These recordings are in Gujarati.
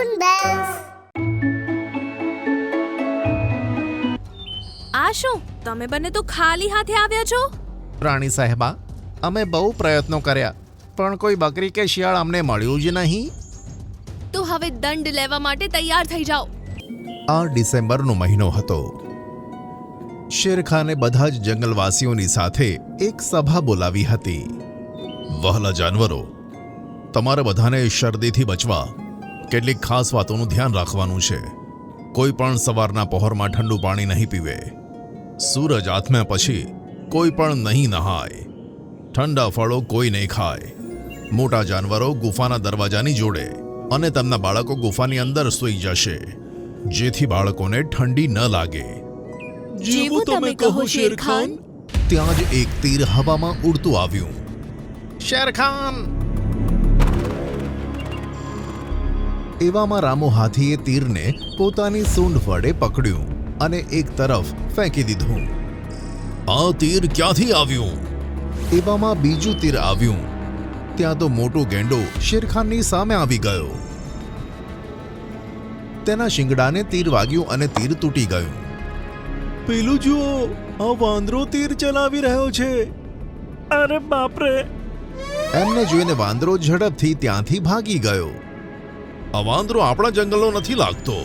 Fun Bells. આ શું તમે બંને તો ખાલી હાથે આવ્યા છો? રાણી સાહેબા, અમે બહુ પ્રયત્નો કર્યા પણ કોઈ બકરી કે શિયાળ અમને મળ્યું જ નહીં. તો હવે દંડ લેવા માટે તૈયાર થઈ જાઓ. આ ડિસેમ્બરનો મહિનો હતો. શેરખાને બધા જ જંગલવાસીઓની સાથે એક સભા બોલાવી હતી. વહાલા જાનવરો, તમારે બધાને શરદીથી બચવા કેટલીક ખાસ વાતોનું ધ્યાન રાખવાનું છે. કોઈ પણ સવારના પહોરમાં ઠંડુ પાણી નહીં પીવે. સૂરજ આથમ્યા પછી કોઈ પણ નહીં નહાય. ઠંડા ફળો કોઈ નહીં ખાય. મોટા જાનવરો ગુફાના દરવાજાની જોડે અને તેમના બાળકો ગુફાની અંદર સૂઈ જશે, જેથી બાળકોને ઠંડી ન લાગે. જેવું તમે કહો શેરખાન. ત્યાં જ એક તીર હવામાં ઉડતું આવ્યું. શેરખાન! એવામાં રામુ હાથીએ તીરને પોતાની સૂંઢ વડે પકડ્યું અને એક તરફ ફેંકી દીધું. આ તીર ક્યાંથી આવ્યું? એવામાં બીજું તીર આવ્યું. ત્યાં તો મોટો ગેંડો શેરખાનની સામે આવી ગયો. તેના શિંગડાને તીર વાગ્યું અને તીર તૂટી ગયું. પેલું જુઓ, આ વાંદરો તીર ચલાવી રહ્યો છે. અરે બાપરે! એમને જોઈને વાંદરો ઝડપથી ત્યાંથી ભાગી ગયો. આ વાંદરો આપણા જંગલનો નથી લાગતો.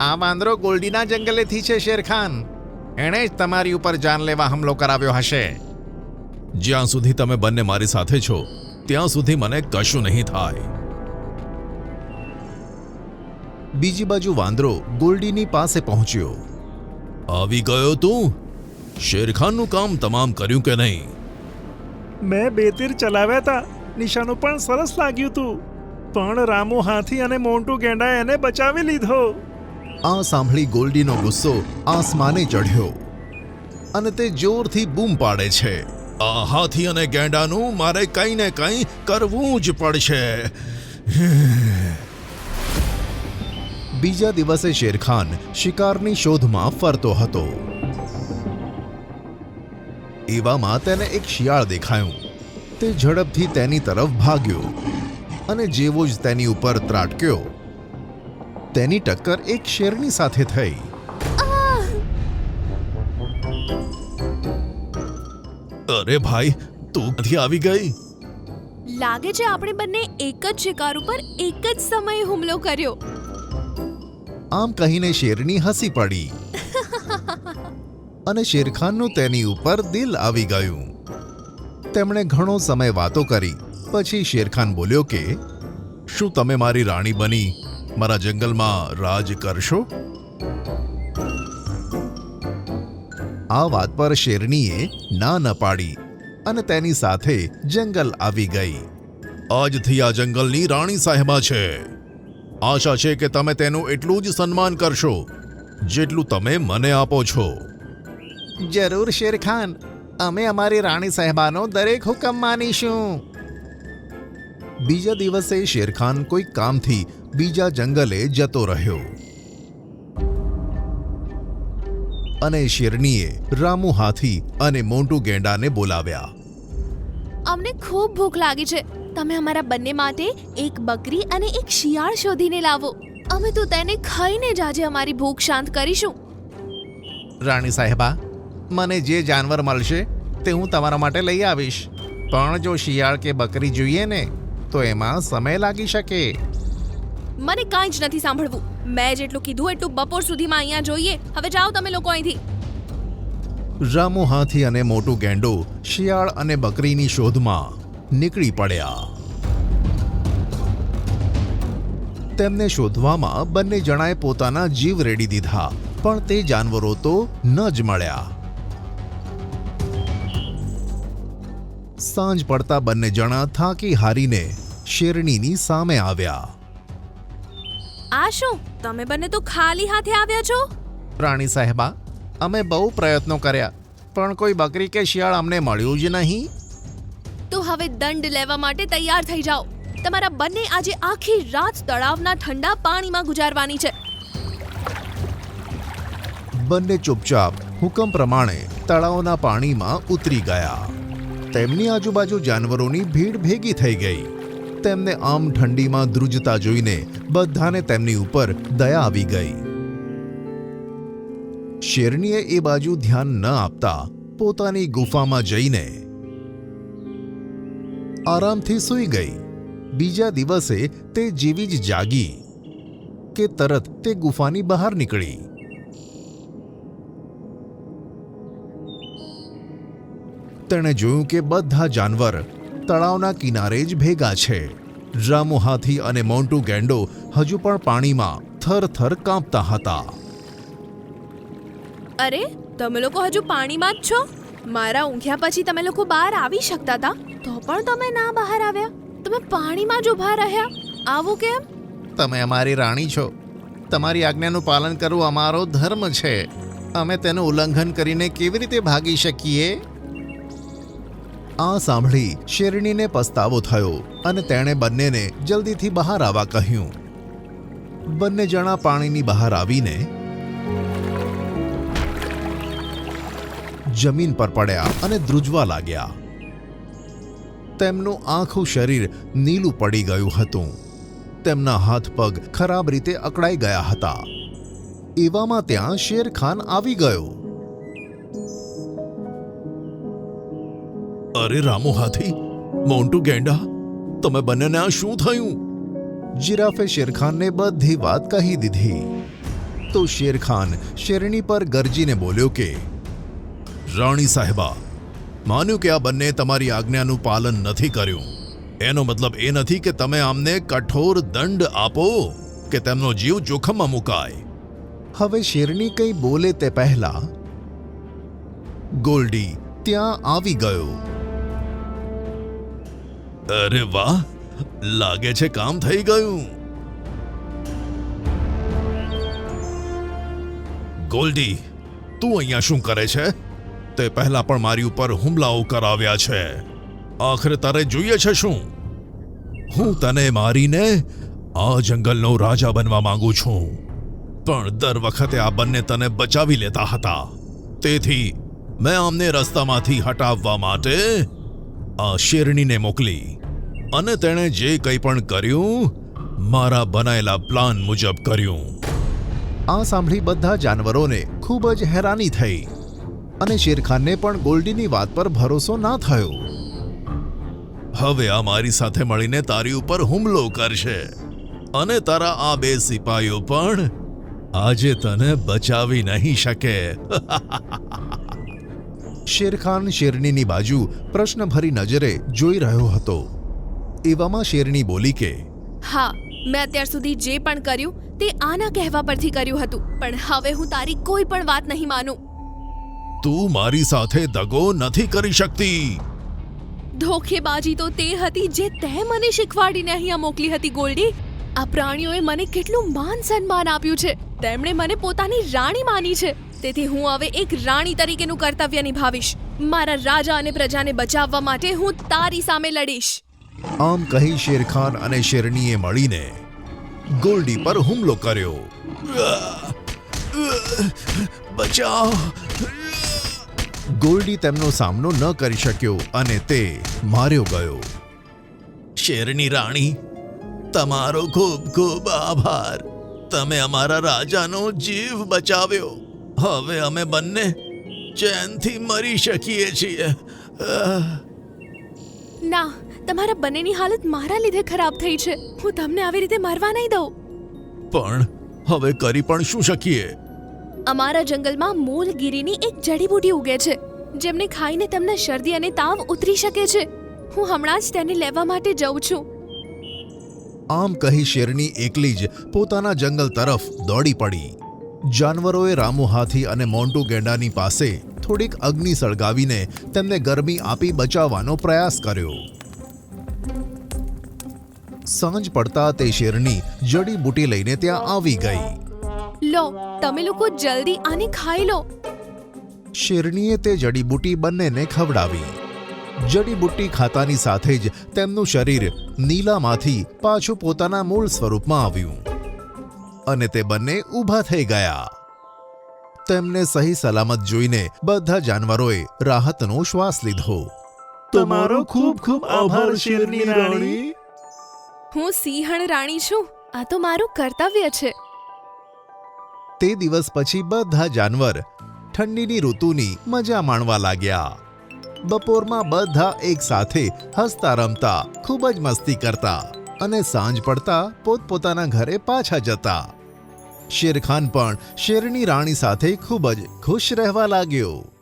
આ વાંદરો ગોલ્ડીના જંગલેથી છે શેરખાન. એણે જ તમારી ઉપર જાનલેવા હુમલો કરાવ્યો હશે. જ્યાં સુધી તમે બંને મારી સાથે છો ત્યાં સુધી મને કશું નહીં થાય. બીજી બાજુ વાંદરો ગોલ્ડીની પાસે પહોંચ્યો. આવી ગયો તું? શેરખાનનું કામ તમામ કર્યું કે નહીં? મેં 2 તીર ચલાવ્યા હતા. નિશાનું પણ સરસ લાગ્યું હતું, પણ રામુ હાથી અને મોન્ટુ ગેંડાએ એને બચાવી લીધો. આ સાંભળી ગોલ્ડીનો ગુસ્સો આસમાને ચઢ્યો અને તે જોરથી બૂમ પાડે છે. આ હાથી અને ગેંડાનું મારે કંઈ ને કંઈ કરવું જ પડશે. બીજા દિવસે શેરખાન શિકારની શોધમાં ફરતો હતો. એવામાં તેને એક શિયાળ દેખાયું. તે ઝડપથી તેની તરફ ભાગ્યો અને જેવો જ તેની ઉપર ત્રાટક્યો, તેની ટક્કર એક શેરની સાથે થઈ. અરે ભાઈ, તું ક્યાંથી આવી ગઈ? લાગે છે આપણે બંને એક જ શિકાર ઉપર એક જ સમયે હુમલો કર્યો. આમ કહીને શેરની હસી પડી અને શેરખાનનું તેની ઉપર દિલ આવી ગયું. તેમણે ઘણો સમય વાતો કરી. પછી શેરખાન બોલ્યો કે શું તમે મારી રાણી બની મારા જંગલમાં રાજ કરશો? આ વાત પર શેરણીએ ના ન પાડી અને તેની સાથે જંગલ આવી ગઈ. આજથી આ જંગલની રાણી સાહેબા છે. આશા છે કે તમે તેનું એટલું જ સન્માન કરશો જેટલું તમે મને આપો છો. જરૂર શેરખાન, અમે અમારી રાણી સાહેબાનો દરેક હુકમ માનીશું. બીજા દિવસે શેરખાન કોઈ કામથી બીજા જંગલે જતો રહ્યો અને શેરણીએ રામુ હાથી અને મોન્ટુ ગેંડાને બોલાવ્યા. અમને ખૂબ ભૂખ લાગી છે. તમે અમારા બંને માટે એક બકરી અને એક શિયાળ શોધીને લાવો. અમે તો તેને ખાઈને જ આજે અમારી ભૂખ શાંત કરીશું. રાણી સાહેબા, મને જે જાનવર મળશે તે હું તમારા માટે લઈ આવીશ, પણ જો શિયાળ કે બકરી જોઈએ ને તો એમાં સમય લાગી શકે. મને કાંઈ જ નથી સાંભળવું. મેં જેટલું કીધું એટલું બપોર સુધીમાં અહીંયા જોઈએ. હવે જાઓ તમે લોકો અહીંથી. રામુ હાથી અને મોટું ગેંડો શિયાળ અને બકરીની શોધમાં નીકળી પડ્યા. તેમને શોધવામાં બંને જણાએ પોતાના જીવ રેડી દીધા, પણ તે જાનવરો તો ન જ મળ્યા. સાંજ પડતા બંને જણા થાકી હારીને શેરણીની સામે આવ્યા. આ શું તમે બંને તો ખાલી હાથે આવ્યા છો? રાણી સાહેબા, અમે બહુ પ્રયત્નો કર્યા પણ કોઈ બકરી કે શિયાળ અમને મળ્યું જ નહીં. તો હવે દંડ લેવા માટે તૈયાર થઈ જાઓ. તમારા બંને આજે આખી રાત તળાવના ઠંડા પાણીમાં ગુજારવાની છે. બંને ચૂપચાપ હુકમ પ્રમાણે તળાવના પાણીમાં ઉતરી ગયા. તેમની આજુબાજુ જાનવરોની ભીડ ભેગી થઈ ગઈ. તેમને આમ ઠંડીમાં ધ્રુજતા જોઈને બધાને તેમની ઉપર દયા આવી ગઈ. શેરણીએ એ બાજુ ધ્યાન ન આપતા પોતાની ગુફામાં જઈને આરામથી સૂઈ ગઈ. બીજા દિવસે તે જેવી જ જાગી કે તરત તે ગુફાની બહાર નીકળી. તેણે જોયું કે બધા જાનવર તળાવના કિનારે જ ભેગા છે. રામુ હાથી અને મોન્ટુ ગેંડો હજુ પણ પાણીમાં થરથર કાંપતા હતા. અરે તમે લોકો હજુ પાણીમાં જ છો? મારા ઊંઘ્યા પછી તમે લોકો બહાર આવી શકતા હતા, તો પણ તમે ના બહાર આવ્યા. તમે પાણીમાં જ ઊભા રહ્યા. આવું કેમ? તમે અમારી રાણી છો. તમારી આજ્ઞાનું પાલન કરવું અમારો ધર્મ છે. અમે તેનું ઉલ્લંઘન કરીને કેવી રીતે ભાગી શકીએ? આ સાંભળી શેરણીને પસ્તાવો થયો અને તેણે બંનેને જલ્દીથી બહાર આવવા કહ્યું. બંને જણા પાણીની બહાર આવીને જમીન પર પડ્યા અને ધ્રુજવા લાગ્યા. તેમનું આખું શરીર નીલું પડી ગયું હતું. તેમના હાથ પગ ખરાબ રીતે અકળાઈ ગયા હતા. એવામાં ત્યાં શેરખાન આવી ગયો. અરે રામુ હાથી, મોન્ટુ ગેંડા, તમે બંનેને આ શું થયું? જીરાફે શેરખાનને બધી વાત કહી દીધી. તો શેરખાન શેરણી પર ગરજીને બોલ્યો કે રાણી સાહેબા, માન્યું કે આ બંને તમારી આજ્ઞાનું પાલન નથી કર્યું. એનો મતલબ એ નથી કે તમે આમને કઠોર દંડ આપો કે તેમનો જીવ જોખમમાં મુકાય. હવે શેરણી કંઈ બોલે તે પહેલા ગોલ્ડી ત્યાં આવી ગયો. અરે વાહ, લાગે છે કામ થઈ ગયું. ગોલ્ડી, તું અહીંયા શું કરે છે? તે પહેલા પણ મારી ઉપર હુમલાઓ કરાવ્યા છે. આખરે તારે જોઈએ છે શું? હું તને મારીને આ જંગલનો રાજા બનવા માંગુ છું, પણ દર વખતે આ બંને તને બચાવી લેતા હતા. તેથી મેં આમને રસ્તામાંથી હટાવવા માટે આ શેરણીને મોકલી અને તેણે જે કંઈ પણ કર્યું મારા બનાયેલા પ્લાન મુજબ કર્યું. આ સાંભળી બધા જાનવરોને ખૂબ જ હેરાની થઈ અને શેરખાનને પણ ગોલ્ડીની વાત પર ભરોસો ના થયો. હવે આ મારી સાથે મળીને તારી ઉપર હુમલો કરશે અને તારા આ બે સિપાહીઓ પણ આજે તને બચાવી નહીં શકે. શેરખાન શેરણીની બાજુ પ્રશ્નભરી નજરે જોઈ રહ્યો હતો. એવામાં શેરણી બોલી કે હા, મેં અત્યાર સુધી જે પણ કર્યું તે આના કહેવા પરથી કર્યું હતું, પણ હવે હું તારી કોઈ પણ વાત નહીં માનું. તું મારી સાથે દગો નથી કરી શકતી. ધોખેબાજી તો તે હતી જે તે મને શીખવાડીને અહીંયા મોકલી હતી. ગોલ્ડી, આ પ્રાણીઓએ મને કેટલું માન સન્માન આપ્યું છે. તેમણે મને પોતાની રાણી માની છે. તેથી હું હવે એક રાણી તરીકેનું કર્તવ્ય નિભાવીશ. મારા રાજા અને પ્રજાને બચાવવા માટે હું તારી સામે લડીશ. આમ કહી શેરખાન અને શેરણીએ મળીને ગોલ્ડી પર હુમલો કર્યો. બચાવ! ગોલ્ડી તેમનો સામનો ન કરી શક્યો અને તે માર્યો ગયો. શેરની રાણી, તમારો ખૂબ ખૂબ આભાર. તમે અમારા રાજાનો જીવ બચાવ્યો. હવે અમે બંને ચેનથી મરી શકીએ છીએ. ના, તમારા બંનેની હાલત મારા લીધે ખરાબ થઈ છે. હું તમને આવી રીતે મરવા નહીં દઉં. પણ હવે કરી પણ શું શકીએ? અમારા જંગલમાં મૂલગીરીની એક જડીબુટી ઉગે છે, જેમને ખાઈને તેમના શરદી અને તાવ ઉતરી શકે છે. હું હમણાં જ તેને લેવા માટે જઉં છું. આમ કહી શેરણી એકલી જ પોતાના જંગલ તરફ દોડી પડી. જાનવરોએ રામુ હાથી અને મોન્ટુ ગેંડાની પાસે થોડીક અગ્નિ સળગાવીને તેમને ગરમી આપી બચાવવાનો પ્રયાસ કર્યો. સાંજ પડતા તે શેરણી જડીબુટી લઈને ત્યાં આવી ગઈ. લો, તમે લોકો જલ્દી આને ખાઈ લો. શેરણીએ તે જડીબુટી બંનેને ખવડાવી. જડીબુટ્ટી ખાતાની સાથે જ તેમનું શરીર નીલામાંથી પાછું પોતાના મૂળ સ્વરૂપમાં આવ્યું અને તે બંને ઊભા થઈ ગયા. તેમને સહી સલામત જોઈને બધા જાનવરોએ રાહતનો શ્વાસ લીધો. તમારો ખૂબ ખૂબ આભાર શેરની રાણી. હું સિંહણ રાણી છું. આ તો મારું કર્તવ્ય છે. તે દિવસ પછી બધા જાનવર ઠંડીની ઋતુની મજા માણવા લાગ્યા. બપોરમાં બધા એક સાથે હસતા રમતા ખૂબ જ મસ્તી કરતા અને સાંજ પડતા પોતપોતાના ઘરે પાછા જતા. શેરખાન પણ શેરની રાણી સાથે ખૂબ જ ખુશ રહેવા લાગ્યો.